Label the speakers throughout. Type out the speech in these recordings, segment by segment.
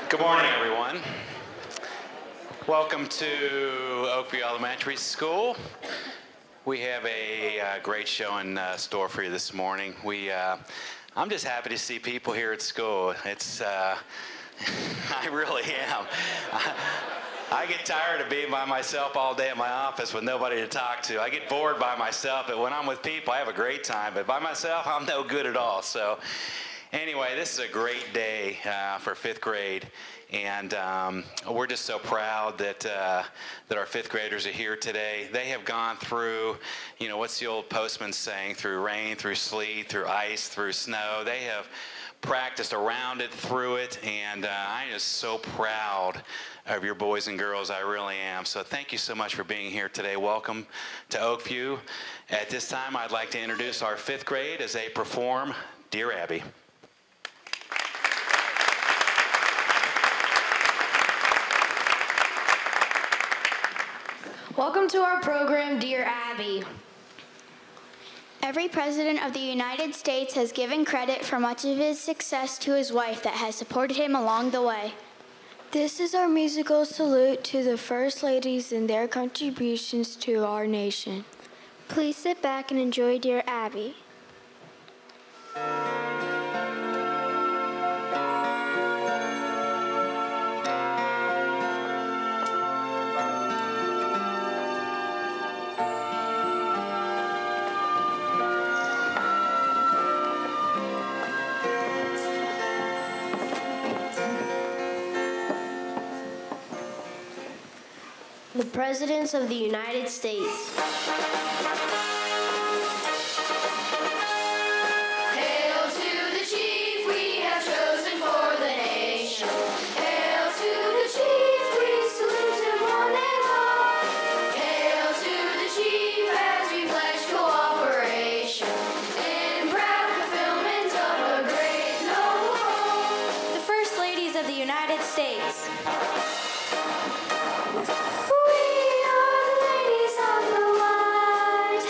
Speaker 1: Good morning, everyone. Welcome to Oakview Elementary School. We have a great show in store for you this morning. I'm just happy to see people here at school. I really am. I get tired of being by myself all day at my office with nobody to talk to. I get bored by myself, but when I'm with people, I have a great time. But by myself, I'm no good at all. So anyway, this is a great day for fifth grade. And we're just so proud that our fifth graders are here today. They have gone through, what's the old postman saying, through rain, through sleet, through ice, through snow. They have practiced around it, through it, and I'm just so proud of your boys and girls. I really am. So thank you so much for being here today. Welcome to Oakview. At this time, I'd like to introduce our fifth grade as they perform Dear Abby.
Speaker 2: Welcome to our program, Dear Abby.
Speaker 3: Every president of the United States has given credit for much of his success to his wife that has supported him along the way.
Speaker 4: This is our musical salute to the First Ladies and their contributions to our nation.
Speaker 5: Please sit back and enjoy Dear Abby.
Speaker 2: The Presidents of the United States.
Speaker 6: Hail to the chief we have chosen for the nation. Hail to the chief, we salute him one and all. Hail to the chief as we pledge cooperation in proud fulfillment of a great noble role.
Speaker 5: The First Ladies of the United States.
Speaker 6: We are the ladies of the white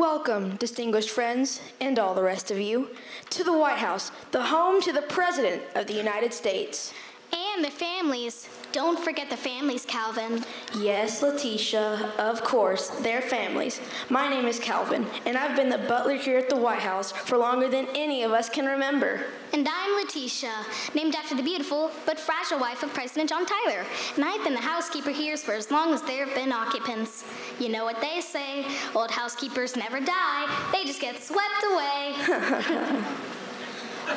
Speaker 7: Welcome, distinguished friends, and all the rest of you, to the White House, the home to the President of the United States.
Speaker 3: And the families. Don't forget the families, Calvin.
Speaker 7: Yes, Letitia, of course, their families. My name is Calvin, and I've been the butler here at the White House for longer than any of us can remember.
Speaker 3: And I'm Letitia, named after the beautiful but fragile wife of President John Tyler. And I've been the housekeeper here for as long as there have been occupants. You know what they say, old housekeepers never die, they just get swept away.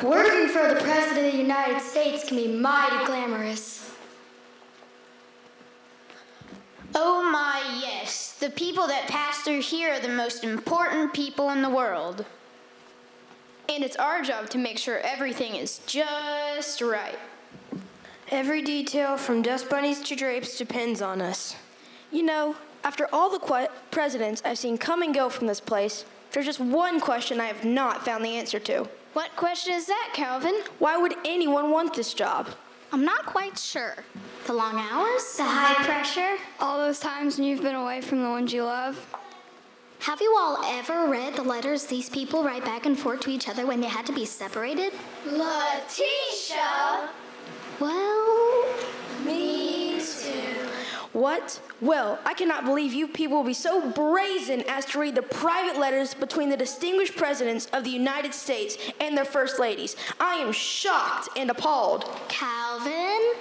Speaker 2: Working for the President of the United States can be mighty glamorous.
Speaker 8: Oh my, yes. The people that pass through here are the most important people in the world.
Speaker 4: And it's our job to make sure everything is just right. Every detail from dust bunnies to drapes depends on us.
Speaker 7: You know, after all the presidents I've seen come and go from this place, there's just one question I have not found the answer to.
Speaker 4: What question is that, Calvin?
Speaker 7: Why would anyone want this job?
Speaker 3: I'm not quite sure. The long hours?
Speaker 2: The high pressure?
Speaker 4: All those times when you've been away from the ones you love?
Speaker 3: Have you all ever read the letters these people write back and forth to each other when they had to be separated?
Speaker 6: Letitia!
Speaker 3: Well,
Speaker 6: Me too.
Speaker 7: What? Well, I cannot believe you people will be so brazen as to read the private letters between the distinguished presidents of the United States and their first ladies. I am shocked and appalled.
Speaker 3: Calvin?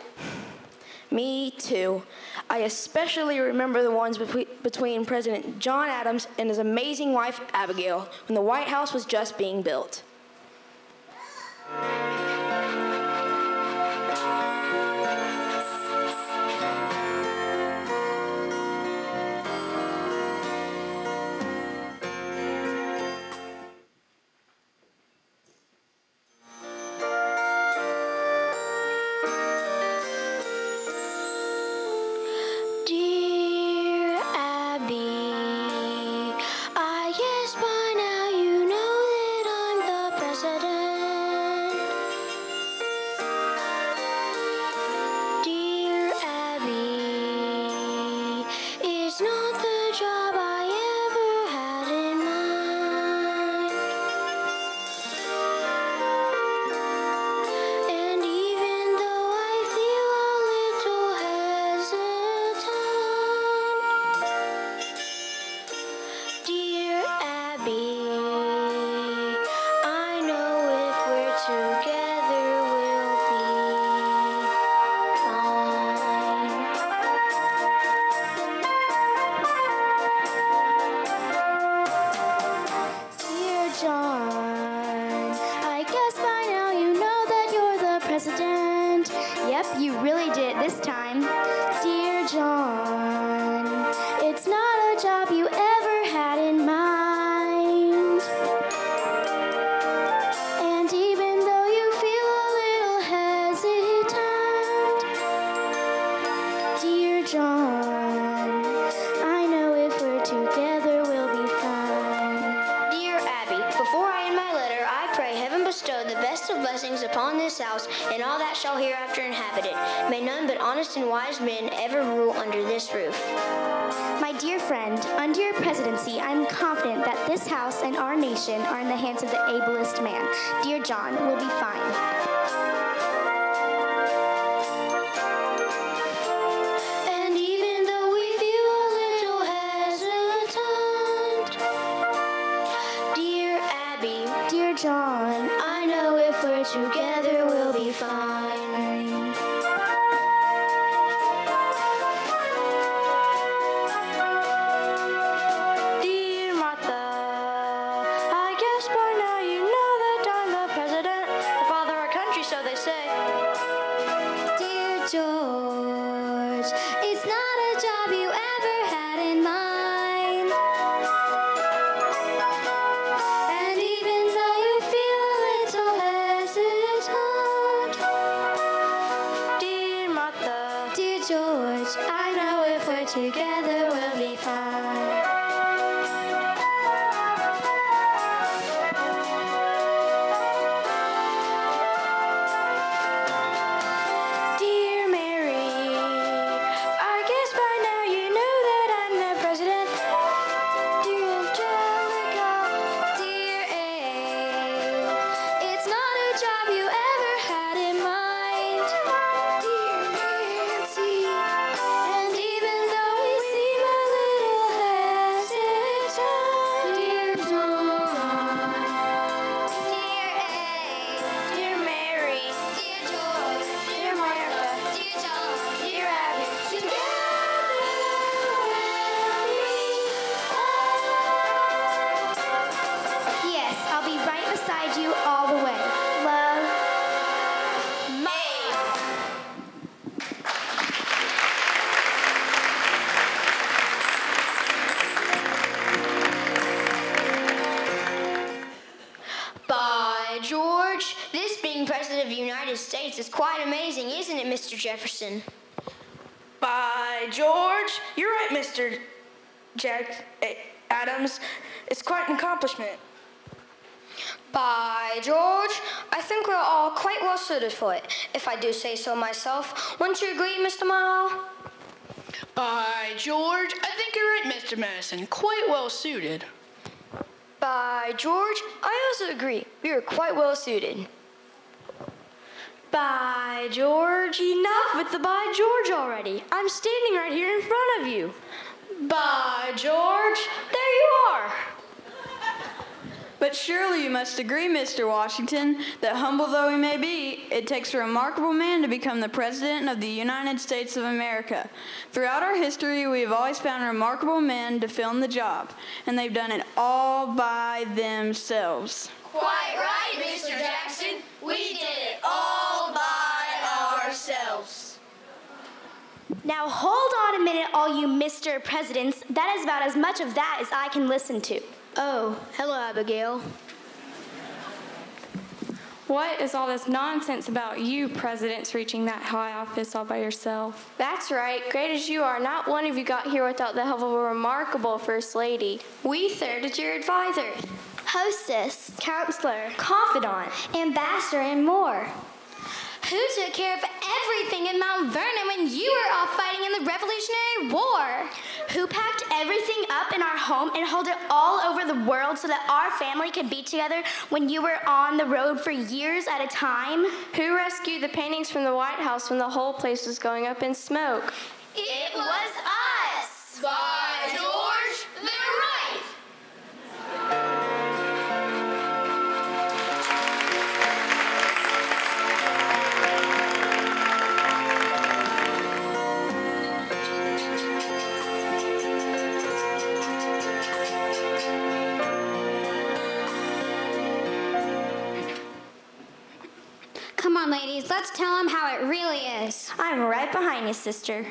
Speaker 7: Me too. I especially remember the ones between President John Adams and his amazing wife, Abigail, when the White House was just being built.
Speaker 9: And all that shall hereafter inhabit it. May none but honest and wise men ever rule under this roof.
Speaker 3: My dear friend, under your presidency, I'm confident that this house and our nation are in the hands of the ablest man. Dear John, we'll be fine.
Speaker 6: And even though we feel a little hesitant, dear Abby,
Speaker 3: Dear John,
Speaker 6: I know if we're together we'll be fine.
Speaker 7: Dear Martha, I guess by now you know that I'm the president, the father of our country, so they say.
Speaker 3: dear George, it's not a job you ever had in mind.
Speaker 6: And even though you feel a little hesitant,
Speaker 9: President of the United States is quite amazing, isn't it, Mr. Jefferson?
Speaker 7: By George, you're right, Mr. Adams. It's quite an accomplishment.
Speaker 2: By George, I think we're all quite well suited for it, if I do say so myself. Wouldn't you agree, Mr. Monroe?
Speaker 10: By George, I think you're right, Mr. Madison. Quite well suited.
Speaker 2: By George, I also agree. We are quite well suited.
Speaker 4: By George, enough with the by George already. I'm standing right here in front of you.
Speaker 10: By George,
Speaker 4: There you are.
Speaker 11: But surely you must agree, Mr. Washington, that humble though he may be, it takes a remarkable man to become the President of the United States of America. Throughout our history, we have always found remarkable men to fill in the job, and they've done it all by themselves.
Speaker 6: Quite right, Mr. Jackson. We did it all by ourselves.
Speaker 3: Now hold on a minute, all you Mr. Presidents. That is about as much of that as I can listen to.
Speaker 9: Oh, hello, Abigail.
Speaker 12: What is all this nonsense about you presidents reaching that high office all by yourself?
Speaker 4: That's right. Great as you are, not one of you got here without the help of a remarkable First Lady. We thirded your advisor,
Speaker 3: Hostess,
Speaker 4: counselor,
Speaker 3: confidant, ambassador, and more. Who took care of everything in Mount Vernon when you were off fighting in the Revolutionary War? Who packed everything up in our home and hauled it all over the world so that our family could be together when you were on the road for years at a time?
Speaker 4: Who rescued the paintings from the White House when the whole place was going up in smoke?
Speaker 6: It was us. By George, they're right.
Speaker 3: Come on, ladies, let's tell them how it really is.
Speaker 4: I'm right behind you, sister.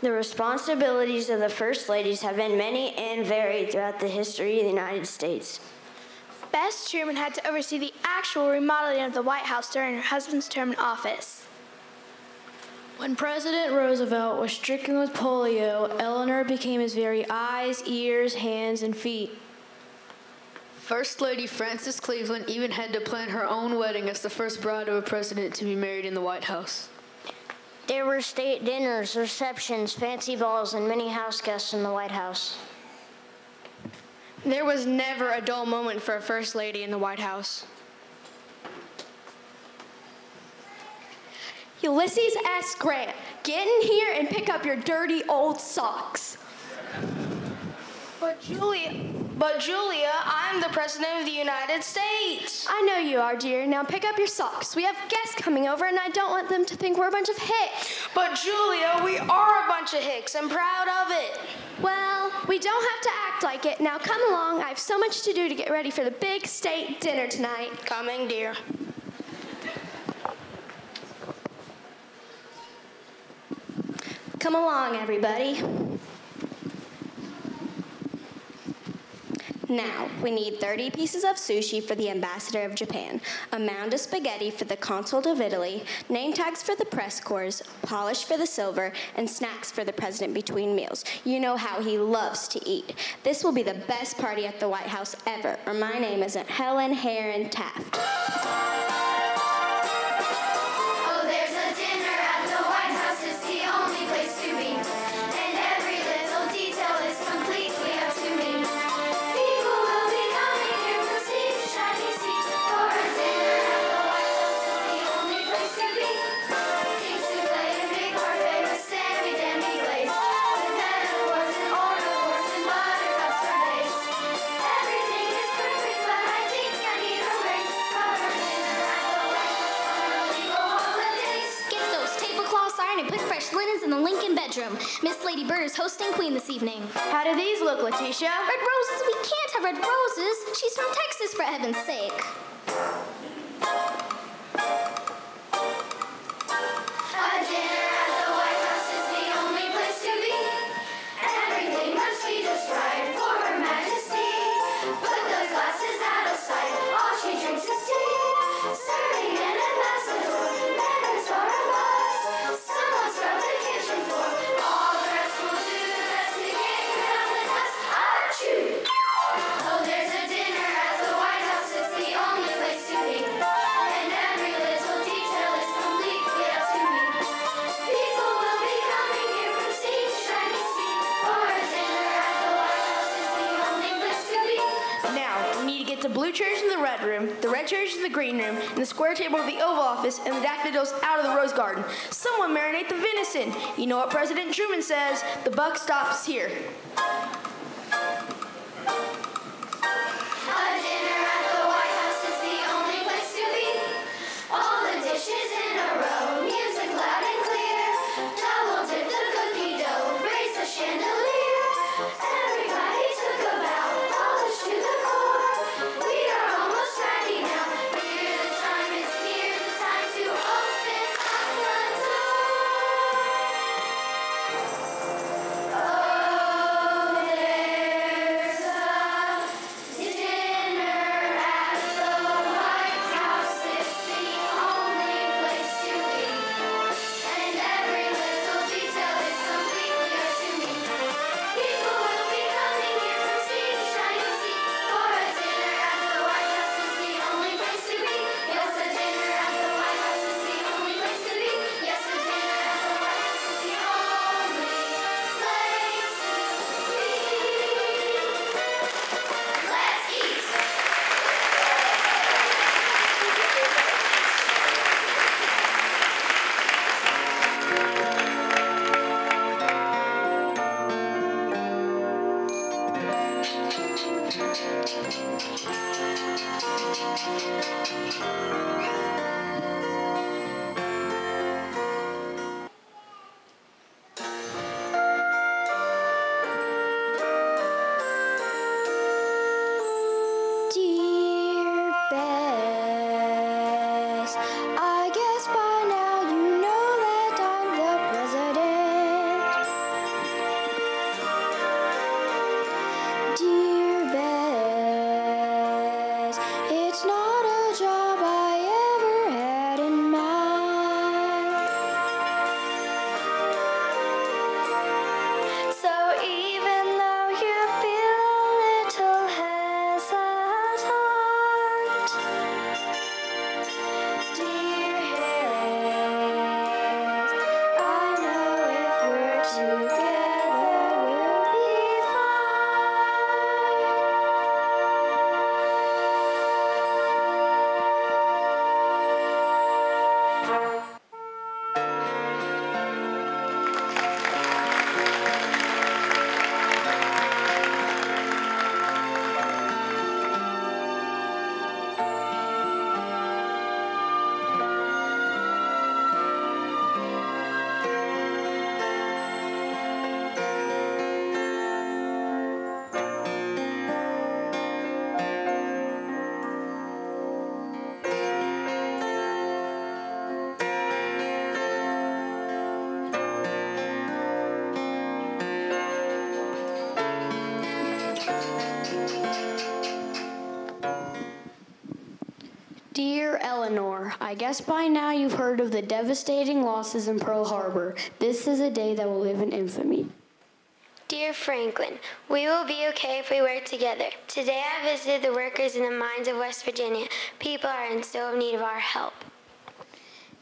Speaker 9: The responsibilities of the First Ladies have been many and varied throughout the history of the United States.
Speaker 5: Bess Truman had to oversee the actual remodeling of the White House during her husband's term in office.
Speaker 4: When President Roosevelt was stricken with polio, Eleanor became his very eyes, ears, hands, and feet.
Speaker 13: First Lady Frances Cleveland even had to plan her own wedding as the first bride of a president to be married in the White House.
Speaker 9: There were state dinners, receptions, fancy balls, and many house guests in the White House.
Speaker 7: There was never a dull moment for a First Lady in the White House.
Speaker 14: Ulysses S. Grant, get in here and pick up your dirty old socks.
Speaker 7: But Julia, I'm the President of the United States.
Speaker 14: I know you are, dear. Now pick up your socks. We have guests coming over, and I don't want them to think we're a bunch of hicks.
Speaker 7: But Julia, we are a bunch of hicks. I'm proud of it.
Speaker 14: Well, we don't have to act like it. Now come along. I have so much to do to get ready for the big state dinner tonight.
Speaker 7: Coming, dear.
Speaker 14: Come along, everybody. Now, we need 30 pieces of sushi for the ambassador of Japan, a mound of spaghetti for the consul of Italy, name tags for the press corps, polish for the silver, and snacks for the president between meals. You know how he loves to eat. This will be the best party at the White House ever, or my name isn't Helen Herron Taft.
Speaker 3: In the Lincoln bedroom. Miss Lady Bird is hosting Queen this evening.
Speaker 4: How do these look, Letitia?
Speaker 3: Red roses? We can't have red roses. She's from Texas, for heaven's sake.
Speaker 7: The blue chairs in the red room, the red chairs in the green room, and the square table of the Oval Office, and the daffodils out of the Rose Garden. Someone marinate the venison. You know what President Truman says, the buck stops here.
Speaker 9: Dear Eleanor, I guess by now you've heard of the devastating losses in Pearl Harbor. This is a day that will live in infamy.
Speaker 2: Dear Franklin, we will be okay if we work together. Today I visited the workers in the mines of West Virginia. People are in so need of our help.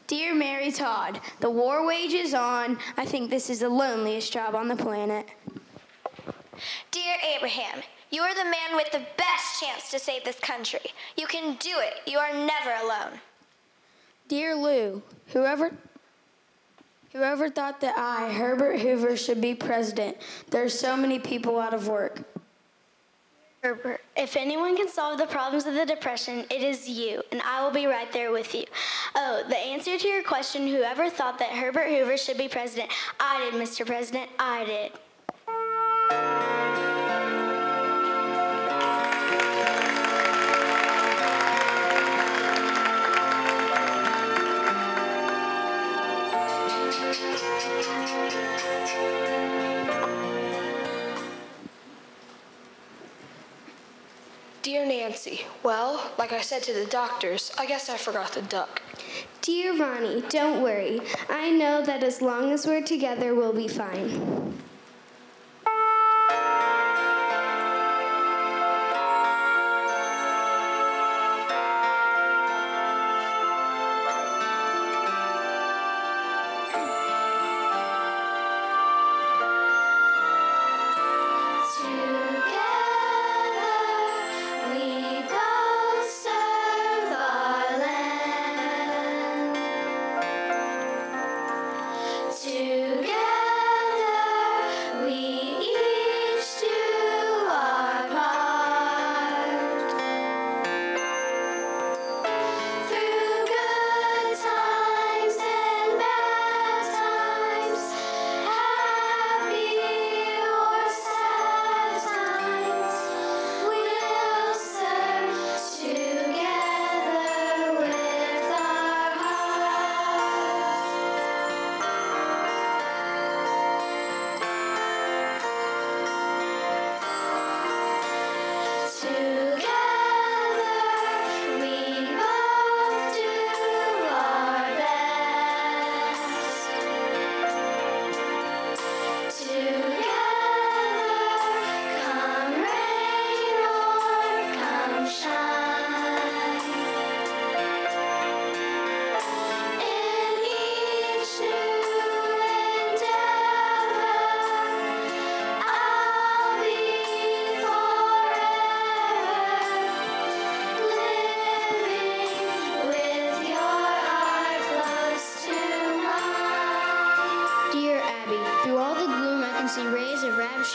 Speaker 7: Dear Mary Todd, the war wages on. I think this is the loneliest job on the planet.
Speaker 2: Dear Abraham, you are the man with the best chance to save this country. You can do it. You are never alone.
Speaker 7: Dear Lou, whoever thought that I, Herbert Hoover, should be president? There are so many people out of work.
Speaker 2: Herbert, if anyone can solve the problems of the Depression, it is you, and I will be right there with you. Oh, the answer to your question, whoever thought that Herbert Hoover should be president? I did, Mr. President, I did.
Speaker 4: Dear Nancy, well, like I said to the doctors, I guess I forgot the duck.
Speaker 9: Dear Ronnie, don't worry. I know that as long as we're together, we'll be fine.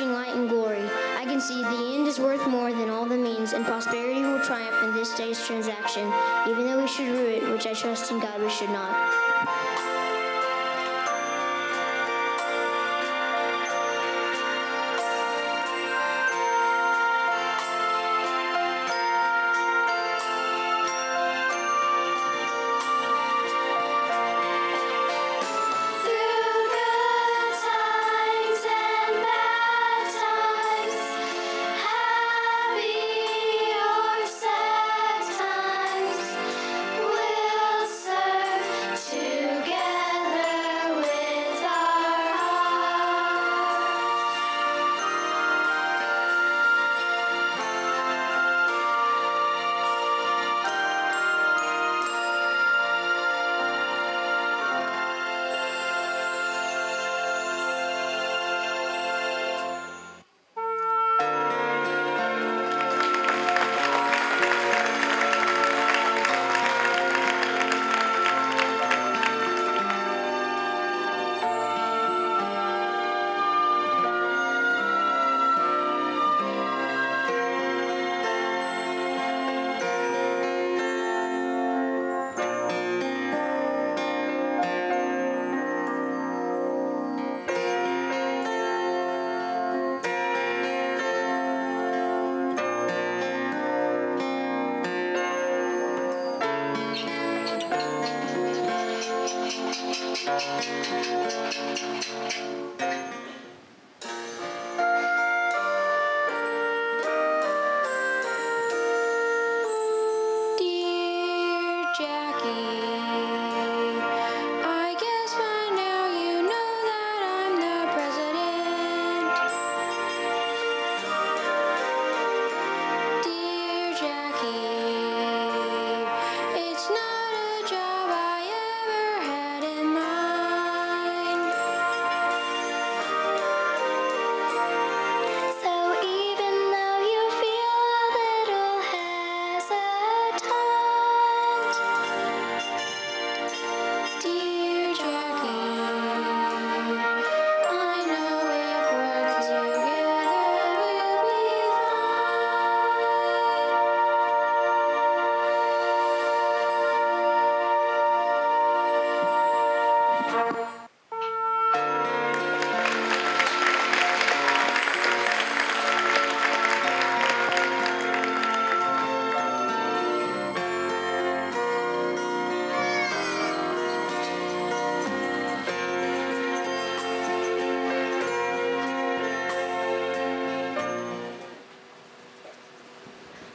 Speaker 9: Light and glory. I can see the end is worth more than all the means, and prosperity will triumph in this day's transaction, even though we should rue it, which I trust in God we should not.
Speaker 6: To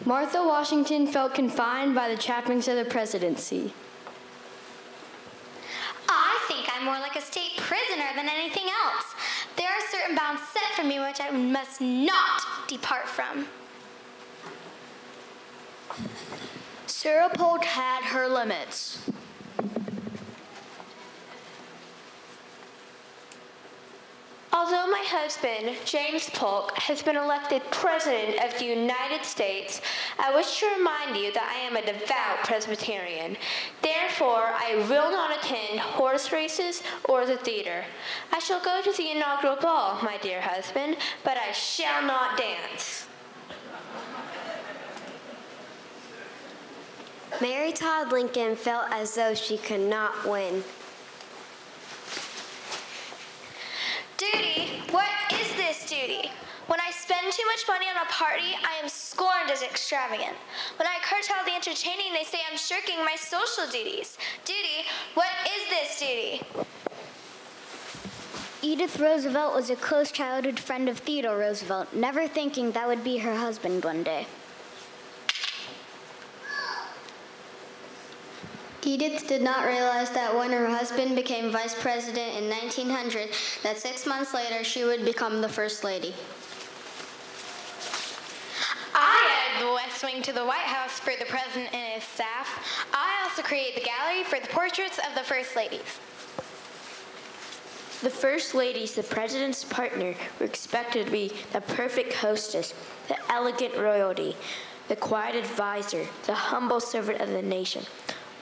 Speaker 15: Martha Washington felt confined by the trappings of the presidency.
Speaker 3: I think I'm more like a state prisoner than anything else. There are certain bounds set for me which I must not depart from.
Speaker 5: Sarah Polk had her limits.
Speaker 16: Although my husband, James Polk, has been elected President of the United States, I wish to remind you that I am a devout Presbyterian. Therefore, I will not attend horse races or the theater. I shall go to the inaugural ball, my dear husband, but I shall not dance.
Speaker 9: Mary Todd Lincoln felt as though she could not win.
Speaker 2: Duty? What is this duty? When I spend too much money on a party, I am scorned as extravagant. When I curtail the entertaining, they say I'm shirking my social duties. Duty? What is this duty?
Speaker 3: Edith Roosevelt was a close childhood friend of Theodore Roosevelt, never thinking that would be her husband one day. Edith did not realize that when her husband became vice president in 1900, that 6 months later she would become the first lady.
Speaker 2: I added the West Wing to the White House for the president and his staff. I also created the gallery for the portraits of the first ladies.
Speaker 7: The first ladies, the president's partner, were expected to be the perfect hostess, the elegant royalty, the quiet advisor, the humble servant of the nation.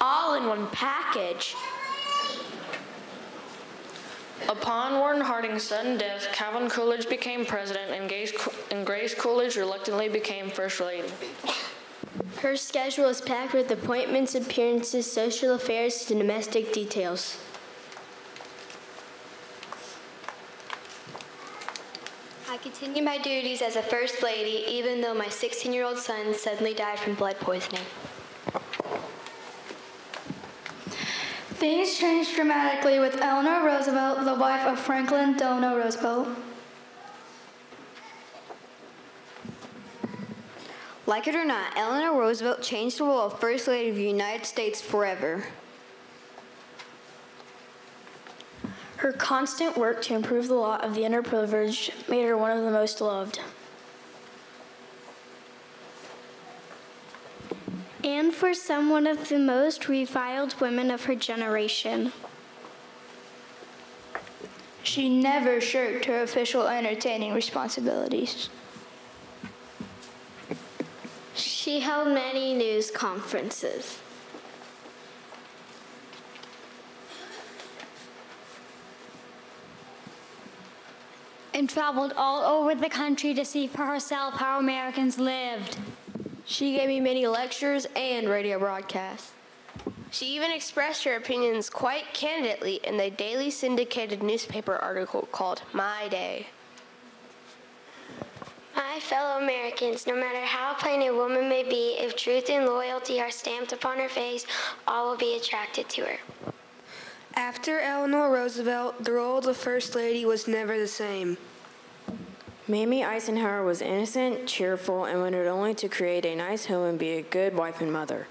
Speaker 7: All in one package.
Speaker 10: Upon Warren Harding's sudden death, Calvin Coolidge became president, and Grace Coolidge reluctantly became first lady.
Speaker 7: Her schedule is packed with appointments, appearances, social affairs, and domestic details.
Speaker 16: I continue my duties as a first lady, even though my 16-year-old son suddenly died from blood poisoning.
Speaker 5: Things changed dramatically with Eleanor Roosevelt, the wife of Franklin Delano Roosevelt.
Speaker 15: Like it or not, Eleanor Roosevelt changed the role of First Lady of the United States forever.
Speaker 7: Her constant work to improve the lot of the underprivileged made her one of the most loved.
Speaker 2: And for some, one of the most reviled women of her generation.
Speaker 5: She never shirked her official entertaining responsibilities.
Speaker 2: She held many news conferences.
Speaker 3: And traveled all over the country to see for herself how Americans lived.
Speaker 4: She gave me many lectures and radio broadcasts.
Speaker 16: She even expressed her opinions quite candidly in the daily syndicated newspaper article called My Day. My fellow Americans, no matter how plain a woman may be, if truth and loyalty are stamped upon her face, all will be attracted to her.
Speaker 17: After Eleanor Roosevelt, the role of the First Lady was never the same.
Speaker 15: Mamie Eisenhower was innocent, cheerful, and wanted only to create a nice home and be a good wife and mother.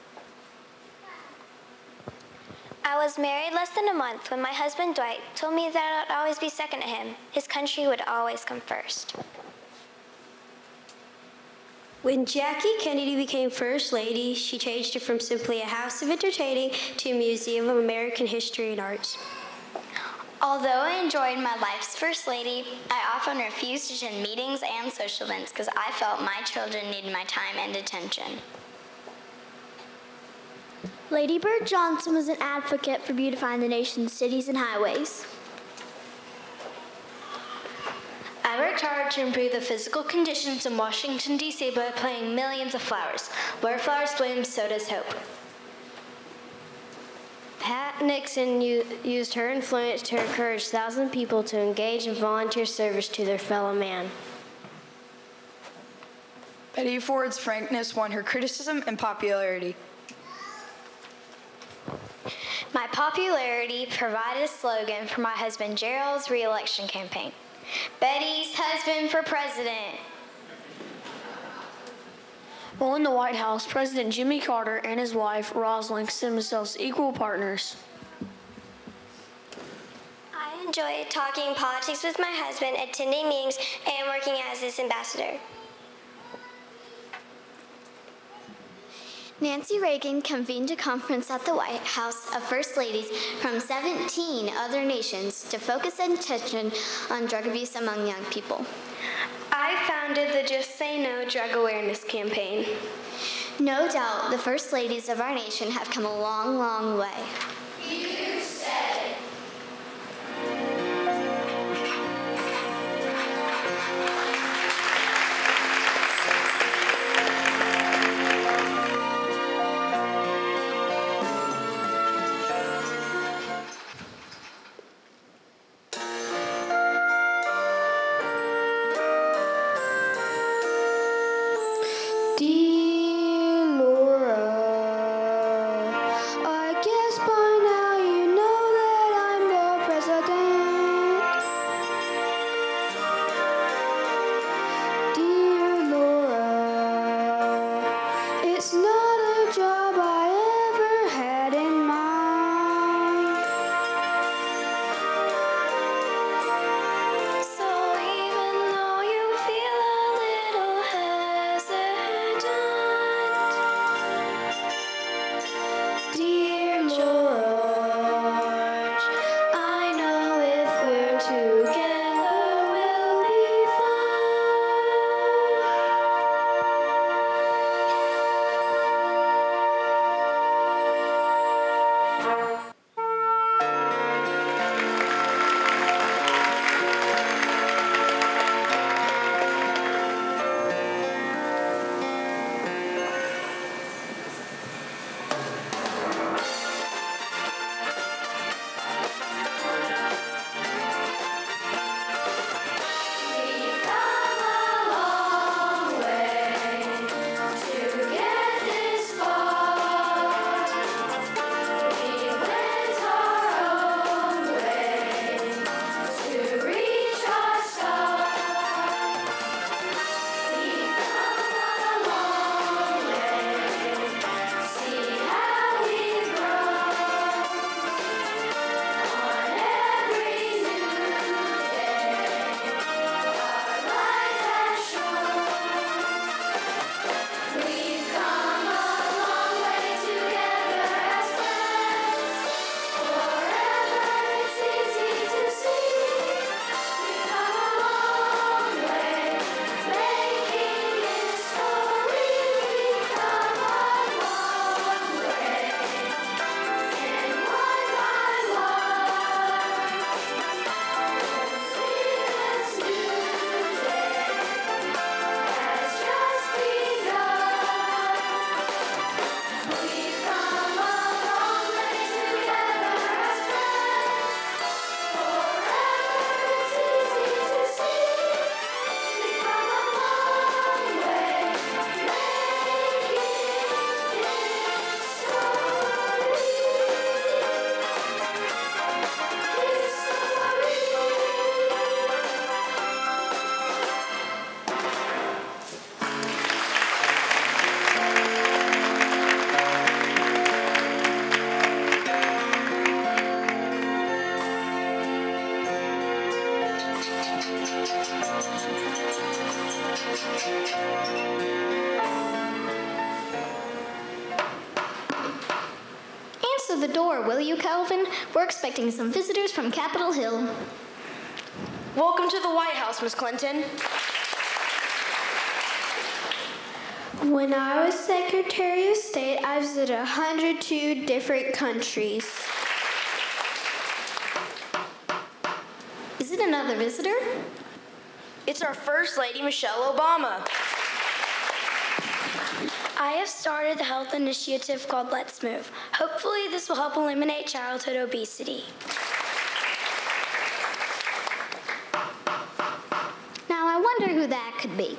Speaker 2: I was married less than a month when my husband Dwight told me that I'd always be second to him. His country would always come first.
Speaker 9: When Jackie Kennedy became First Lady, she changed it from simply a house of entertaining to a museum of American history and arts.
Speaker 3: Although I enjoyed my life's first lady, I often refused to attend meetings and social events because I felt my children needed my time and attention.
Speaker 2: Lady Bird Johnson was an advocate for beautifying the nation's cities and highways.
Speaker 16: I worked hard to improve the physical conditions in Washington, D.C. by planting millions of flowers. Where flowers bloom, so does hope.
Speaker 9: Pat Nixon used her influence to encourage thousands of people to engage in volunteer service to their fellow man.
Speaker 11: Betty Ford's frankness won her criticism and popularity.
Speaker 2: My popularity provided a slogan for my husband Gerald's re-election campaign. Betty's husband for president.
Speaker 10: While in the White House, President Jimmy Carter and his wife, Rosalind, consider themselves equal partners.
Speaker 18: I enjoy talking politics with my husband, attending meetings, and working as his ambassador.
Speaker 3: Nancy Reagan convened a conference at the White House of First Ladies from 17 other nations to focus attention on drug abuse among young people.
Speaker 2: I founded the Just Say No drug awareness campaign.
Speaker 3: No doubt, the First Ladies of our nation have come a long, long way.
Speaker 6: You said it.
Speaker 9: Dear Laura, I guess by now you know that I'm the president. Dear Laura, it's not a job I ever had in mind.
Speaker 18: So even though you feel a little hesitant, dear George, I know if we're together we'll be We've come a long way to get this far. We went our own way to reach our star. We've come a long way. See how we've grown on every new day. Our light has shone. We've come a long way together as friends. Forever it's easy to see. We've come a long way, making history. We've come a long way, and one by one, this new day has just begun. We've come a long way together as friends. Forever it's easy to see. We've come a long way, making
Speaker 3: Answer the door, will you, Calvin? We're expecting some visitors from Capitol Hill.
Speaker 7: Welcome to the White House, Miss Clinton.
Speaker 2: When I was Secretary of State, I visited 102 different countries.
Speaker 3: Is it another visitor?
Speaker 7: It's our First Lady, Michelle Obama.
Speaker 2: I have started a health initiative called Let's Move. Hopefully this will help eliminate childhood obesity.
Speaker 3: Now I wonder who that could be.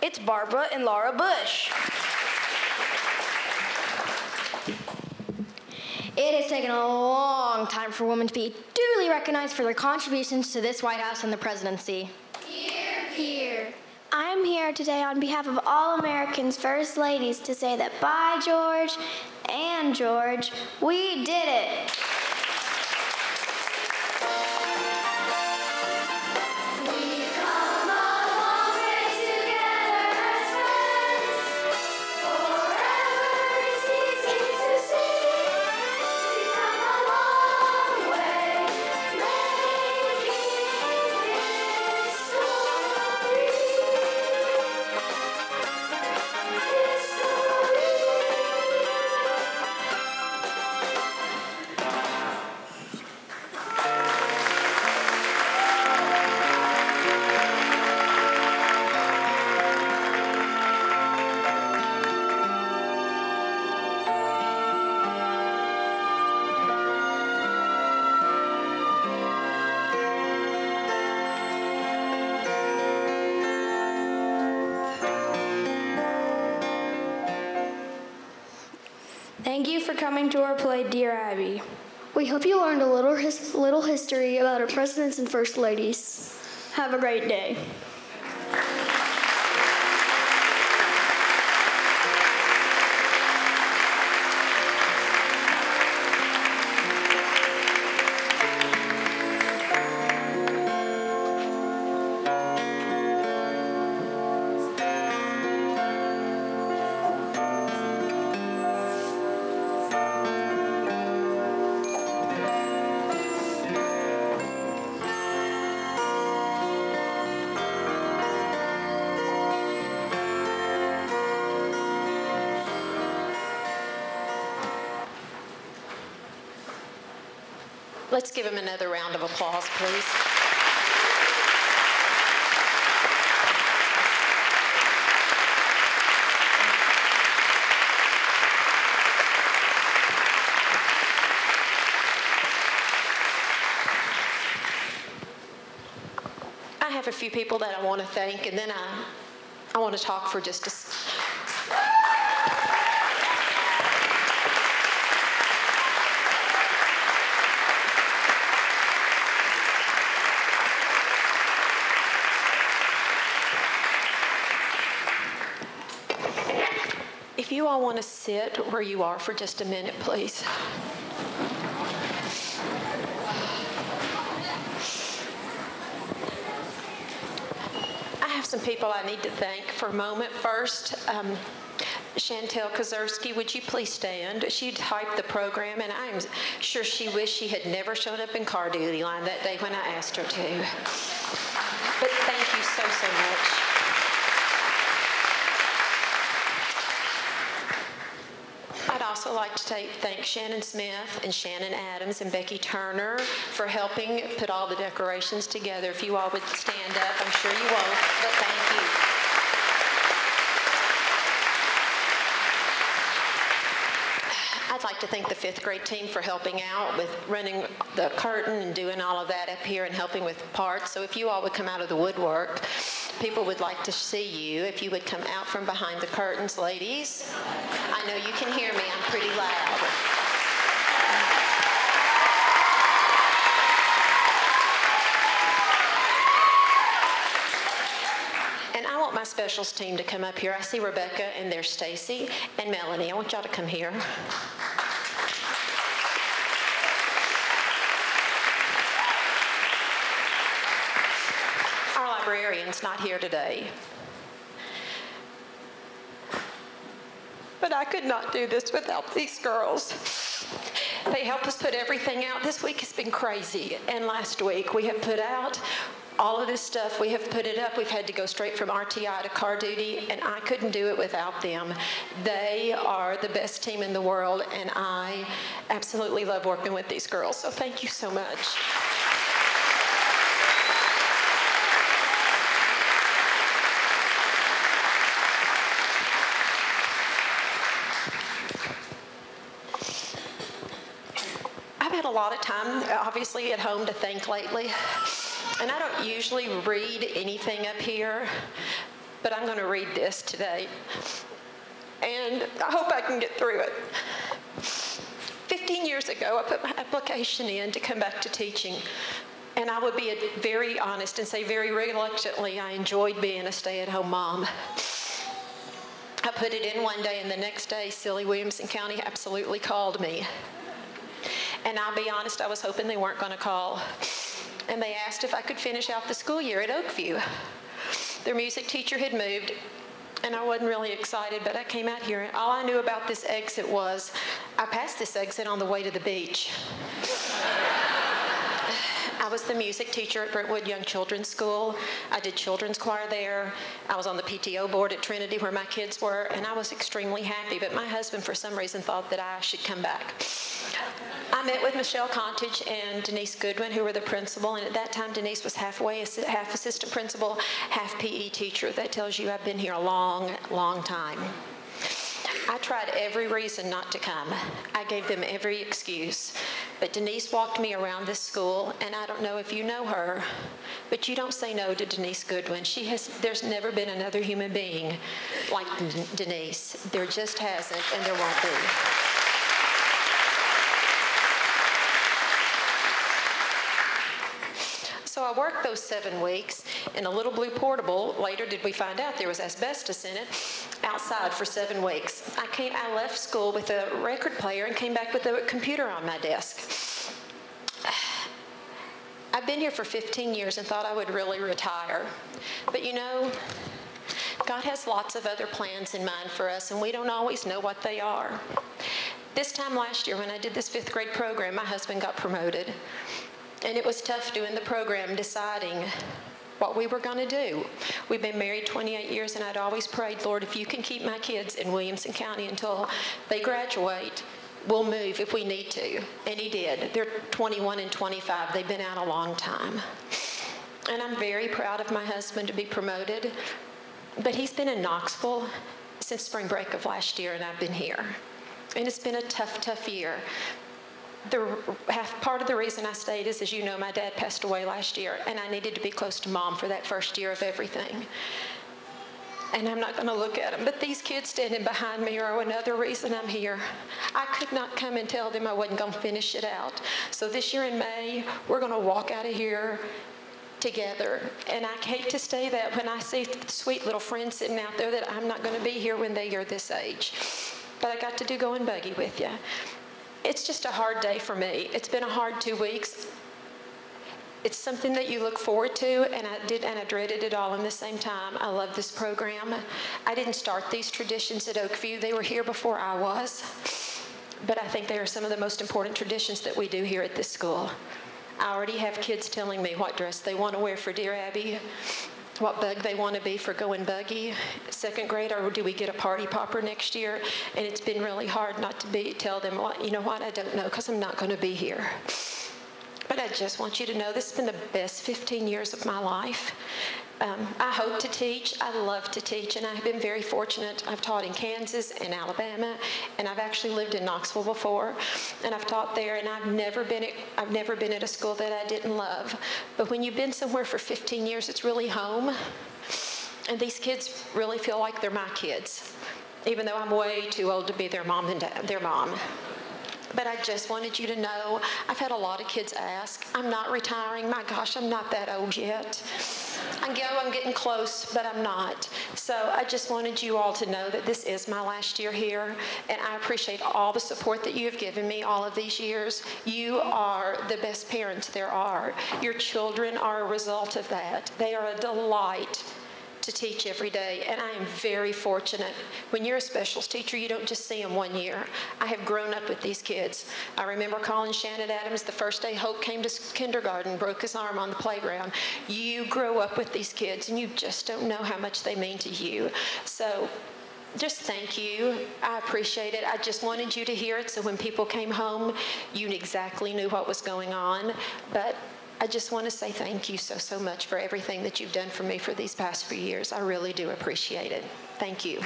Speaker 7: It's Barbara and Laura Bush. It has taken a long time for women to be duly recognized for their contributions to this White House and the presidency.
Speaker 18: Here, here.
Speaker 5: I'm here today on behalf of all Americans' First Ladies to say that by George and George, we did it.
Speaker 7: Thank you for coming to our play, Dear Abby.
Speaker 3: We hope you learned a little history about our presidents and first ladies.
Speaker 7: Have a great day.
Speaker 19: Let's give him another round of applause, please. I have a few people that I want to thank, and then I want to talk for just a If you all want to sit where you are for just a minute, please. I have some people I need to thank for a moment. First, Chantel Kozerski, would you please stand? She typed the program, and I'm sure she wished she had never shown up in car duty line that day when I asked her to. But thank you so, so much. I'd also like to thank Shannon Smith and Shannon Adams and Becky Turner for helping put all the decorations together. If you all would stand up, I'm sure you won't, but thank you. I'd like to thank the 5th grade team for helping out with running the curtain and doing all of that up here and helping with parts. So if you all would come out of the woodwork, people would like to see you. If you would come out from behind the curtains, ladies. I know you can hear me. I'm pretty loud. And I want my specials team to come up here. I see Rebecca and there's Stacy and Melanie. I want y'all to come here. Our librarian's not here today. But I could not do this without these girls. They help us put everything out. This week has been crazy. And last week we have put out all of this stuff. We have put it up. We've had to go straight from RTI to car duty, and I couldn't do it without them. They are the best team in the world, and I absolutely love working with these girls. So thank you so much. I've had a lot of time, obviously, at home to think lately. And I don't usually read anything up here, but I'm going to read this today. And I hope I can get through it. 15 years ago, I put my application in to come back to teaching. And I would be very honest and say very reluctantly, I enjoyed being a stay-at-home mom. I put it in one day, and the next day, silly Williamson County absolutely called me. And I'll be honest, I was hoping they weren't going to call. And they asked if I could finish out the school year at Oakview. Their music teacher had moved, and I wasn't really excited, but I came out here, and all I knew about this exit was I passed this exit on the way to the beach. I was the music teacher at Brentwood Young Children's School. I did children's choir there. I was on the PTO board at Trinity where my kids were, and I was extremely happy, but my husband for some reason thought that I should come back. I met with Michelle Contage and Denise Goodwin, who were the principal, and at that time Denise was half assistant principal, half PE teacher. That tells you I've been here a long, long time. I tried every reason not to come. I gave them every excuse. But Denise walked me around this school, and I don't know if you know her, but you don't say no to Denise Goodwin. There's never been another human being like Denise. There just hasn't, and there won't be. So I worked those 7 weeks in a little blue portable. Later did we find out there was asbestos in it, outside for 7 weeks. I left school with a record player and came back with a computer on my desk. I've been here for 15 years and thought I would really retire. But you know, God has lots of other plans in mind for us, and we don't always know what they are. This time last year when I did this 5th grade program, my husband got promoted. And it was tough doing the program, deciding what we were going to do. We've been married 28 years, and I'd always prayed, Lord, if you can keep my kids in Williamson County until they graduate, we'll move if we need to. And he did. They're 21 and 25. They've been out a long time. And I'm very proud of my husband to be promoted. But he's been in Knoxville since spring break of last year, and I've been here. And it's been a tough, tough year. Part of the reason I stayed is, as you know, my dad passed away last year, and I needed to be close to Mom for that first year of everything. And I'm not going to look at them, but these kids standing behind me are another reason I'm here. I could not come and tell them I wasn't going to finish it out. So this year in May, we're going to walk out of here together. And I hate to say that when I see sweet little friends sitting out there that I'm not going to be here when they are this age. But I got to go and buggy with you. It's just a hard day for me. It's been a hard 2 weeks. It's something that you look forward to, and I dreaded it all in the same time. I love this program. I didn't start these traditions at Oakview. They were here before I was. But I think they are some of the most important traditions that we do here at this school. I already have kids telling me what dress they want to wear for Dear Abby, what bug they want to be for going buggy. 2nd grade, or do we get a party popper next year? And it's been really hard not to tell them, well, you know what, I don't know, because I'm not going to be here. But I just want you to know this has been the best 15 years of my life. I hope to teach. I love to teach, and I've been very fortunate. I've taught in Kansas and Alabama, and I've actually lived in Knoxville before, and I've taught there, and I've never been at a school that I didn't love. But when you've been somewhere for 15 years, it's really home, and these kids really feel like they're my kids, even though I'm way too old to be their mom and their mom. But I just wanted you to know, I've had a lot of kids ask, I'm not retiring. My gosh, I'm not that old yet. I'm getting close, but I'm not. So I just wanted you all to know that this is my last year here, and I appreciate all the support that you have given me all of these years. You are the best parents there are. Your children are a result of that. They are a delight to teach every day, and I am very fortunate. When you're a specials teacher, you don't just see them 1 year. I have grown up with these kids. I remember calling Shannon Adams the first day Hope came to kindergarten, broke his arm on the playground. You grow up with these kids, and you just don't know how much they mean to you. So just thank you. I appreciate it. I just wanted you to hear it, so when people came home, you exactly knew what was going on. But I just want to say thank you so much for everything that you've done for me for these past few years. I really do appreciate it. Thank you.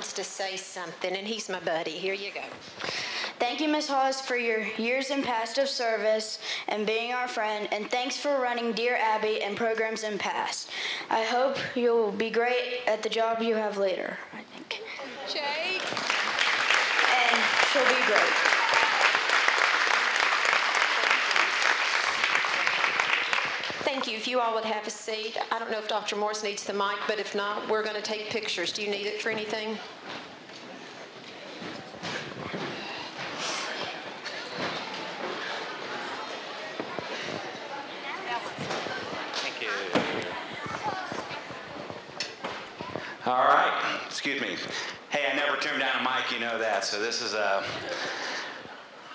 Speaker 19: wants to say something, and he's my buddy. Here you go.
Speaker 7: Thank you, Ms. Hawes, for your years in past of service and being our friend, and thanks for running Dear Abby and programs in past. I hope you'll be great at the job you have later, I think.
Speaker 19: Jake.
Speaker 7: And she'll be great.
Speaker 19: Thank you. If you all would have a seat. I don't know if Dr. Morse needs the mic, but if not, we're going to take pictures. Do you need it for anything?
Speaker 1: Thank you. All right. Excuse me. Hey, I never turned down a mic, you know that. So this is a...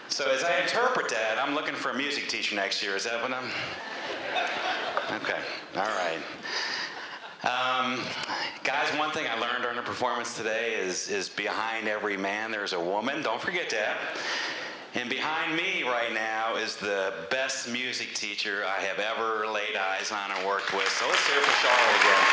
Speaker 1: So as I interpret that, I'm looking for a music teacher next year. Is that what I'm... Okay. All right. Guys, one thing I learned during the performance today is behind every man there's a woman. Don't forget that. And behind me right now is the best music teacher I have ever laid eyes on and worked with. So let's hear it for Charlotte again.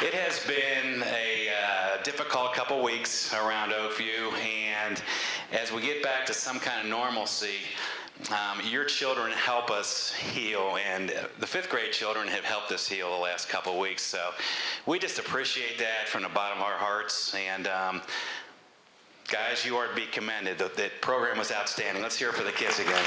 Speaker 1: It has been a difficult couple weeks around Oakview, and as we get back to some kind of normalcy, your children help us heal, and the 5th grade children have helped us heal the last couple of weeks, so we just appreciate that from the bottom of our hearts, and guys, you are to be commended. That program was outstanding. Let's hear it for the kids again.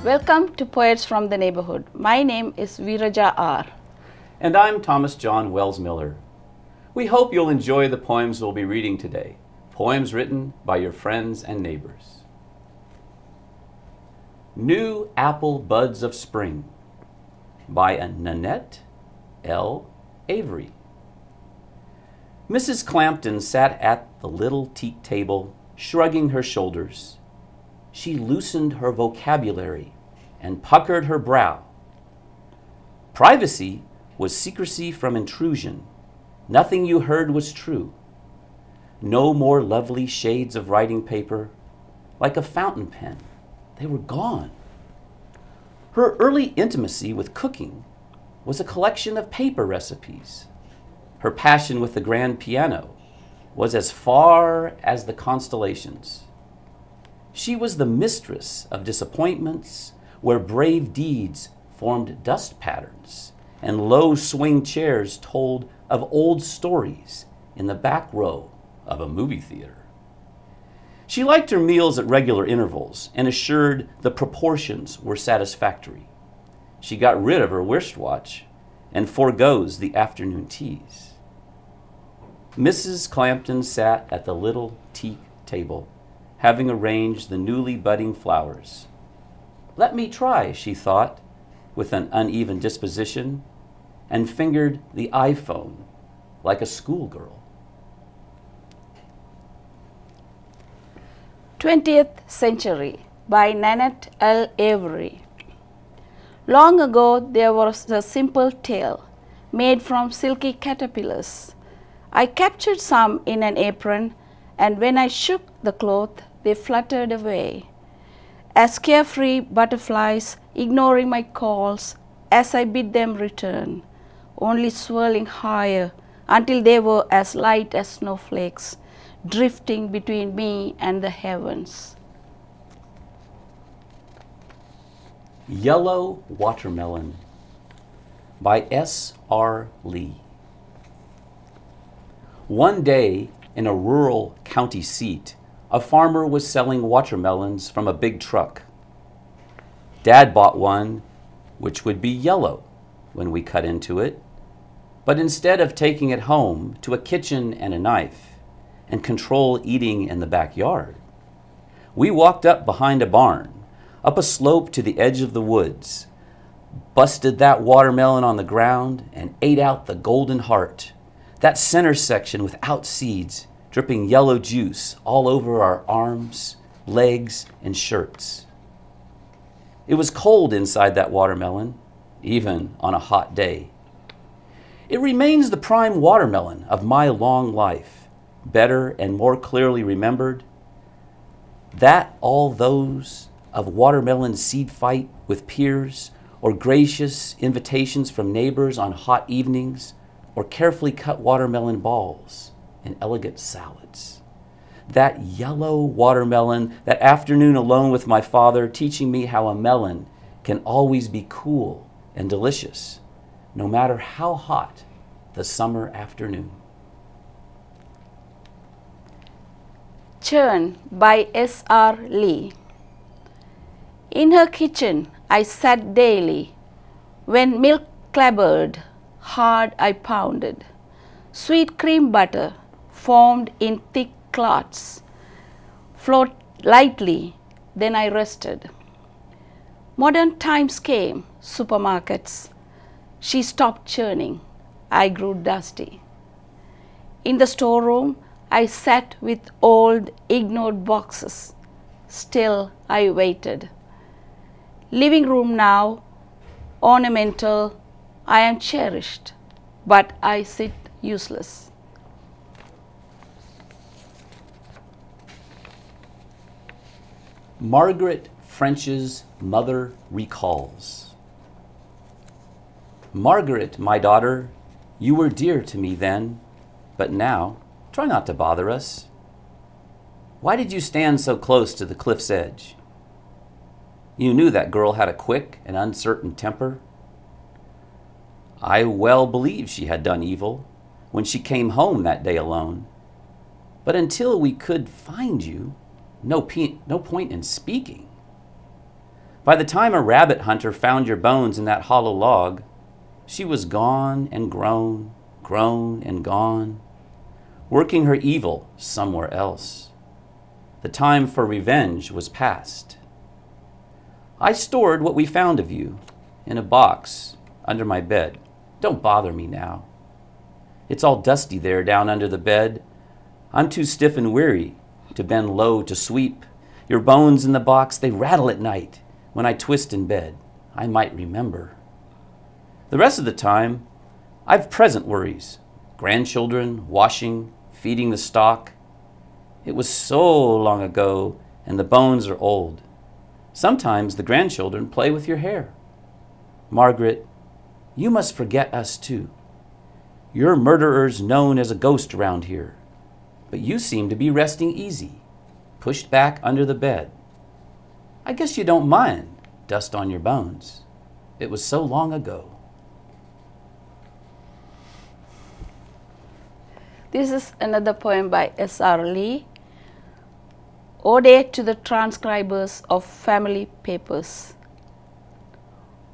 Speaker 20: Welcome to Poets from the Neighborhood. My name is Viraja R.
Speaker 21: And I'm Thomas John Wells Miller. We hope you'll enjoy the poems we'll be reading today. Poems written by your friends and neighbors. New Apple Buds of Spring by Nanette L. Avery. Mrs. Clampton sat at the little teak table, shrugging her shoulders. She loosened her vocabulary and puckered her brow. Privacy was secrecy from intrusion. Nothing you heard was true. No more lovely shades of writing paper, like a fountain pen. They were gone. Her early intimacy with cooking was a collection of paper recipes. Her passion with the grand piano was as far as the constellations. She was the mistress of disappointments, where brave deeds formed dust patterns and low swing chairs told of old stories in the back row of a movie theater. She liked her meals at regular intervals and assured the proportions were satisfactory. She got rid of her wristwatch and forgoes the afternoon teas. Mrs. Clampton sat at the little teak table, having arranged the newly budding flowers. Let me try, she thought, with an uneven disposition, and fingered the iPhone like a schoolgirl.
Speaker 20: 20th Century by Nanette L. Avery. Long ago, there was a simple tale made from silky caterpillars. I captured some in an apron, and when I shook the cloth, they fluttered away. As carefree butterflies, ignoring my calls as I bid them return, only swirling higher until they were as light as snowflakes, drifting between me and the heavens.
Speaker 21: Yellow Watermelon by S.R. Lee. One day in a rural county seat, a farmer was selling watermelons from a big truck. Dad bought one which would be yellow when we cut into it, but instead of taking it home to a kitchen and a knife and control eating in the backyard, we walked up behind a barn, up a slope to the edge of the woods, busted that watermelon on the ground and ate out the golden heart, that center section without seeds, dripping yellow juice all over our arms, legs, and shirts. It was cold inside that watermelon, even on a hot day. It remains the prime watermelon of my long life, better and more clearly remembered. That all those of watermelon seed fight with peers, or gracious invitations from neighbors on hot evenings, or carefully cut watermelon balls in elegant salads. That yellow watermelon, that afternoon alone with my father, teaching me how a melon can always be cool and delicious, no matter how hot the summer afternoon.
Speaker 20: Churn by S.R. Lee. In her kitchen I sat daily. When milk clabbered, hard I pounded. Sweet cream butter formed in thick clots, flowed lightly, then I rested. Modern times came, supermarkets. She stopped churning. I grew dusty. In the storeroom, I sat with old, ignored boxes. Still, I waited. Living room now, ornamental, I am cherished, but I sit useless.
Speaker 21: Margaret French's Mother Recalls. Margaret, my daughter, you were dear to me then, but now, try not to bother us. Why did you stand so close to the cliff's edge? You knew that girl had a quick and uncertain temper. I well believed she had done evil when she came home that day alone. But until we could find you, no point in speaking. By the time a rabbit hunter found your bones in that hollow log, she was gone and grown, grown and gone, working her evil somewhere else. The time for revenge was past. I stored what we found of you in a box under my bed. Don't bother me now. It's all dusty there down under the bed. I'm too stiff and weary to bend low to sweep. Your bones in the box, they rattle at night. When I twist in bed, I might remember. The rest of the time, I've present worries. Grandchildren, washing, feeding the stock. It was so long ago, and the bones are old. Sometimes the grandchildren play with your hair. Margaret, you must forget us too. Your murderer's known as a ghost around here, but you seem to be resting easy, pushed back under the bed. I guess you don't mind dust on your bones. It was so long ago.
Speaker 20: This is another poem by S.R. Lee, Ode to the Transcribers of Family Papers.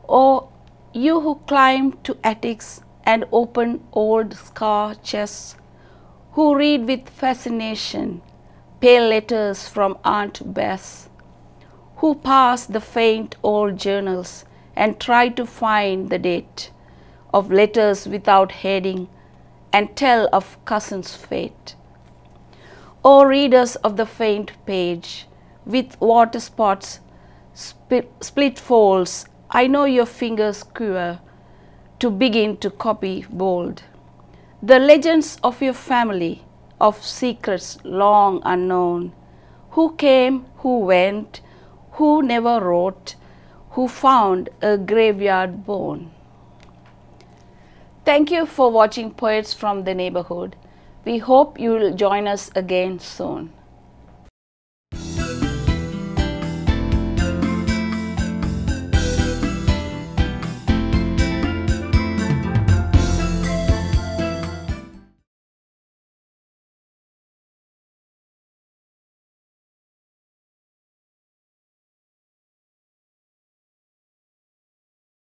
Speaker 20: O you who climb to attics and open old scar chests, who read with fascination pale letters from Aunt Bess, who pass the faint old journals and try to find the date of letters without heading and tell of cousin's fate. O readers of the faint page, with water spots, split folds I know your fingers quiver to begin to copy bold the legends of your family, of secrets long unknown, who came, who went, who never wrote, who found a graveyard bone. Thank you for watching Poets from the Neighborhood. We hope you will join us again soon.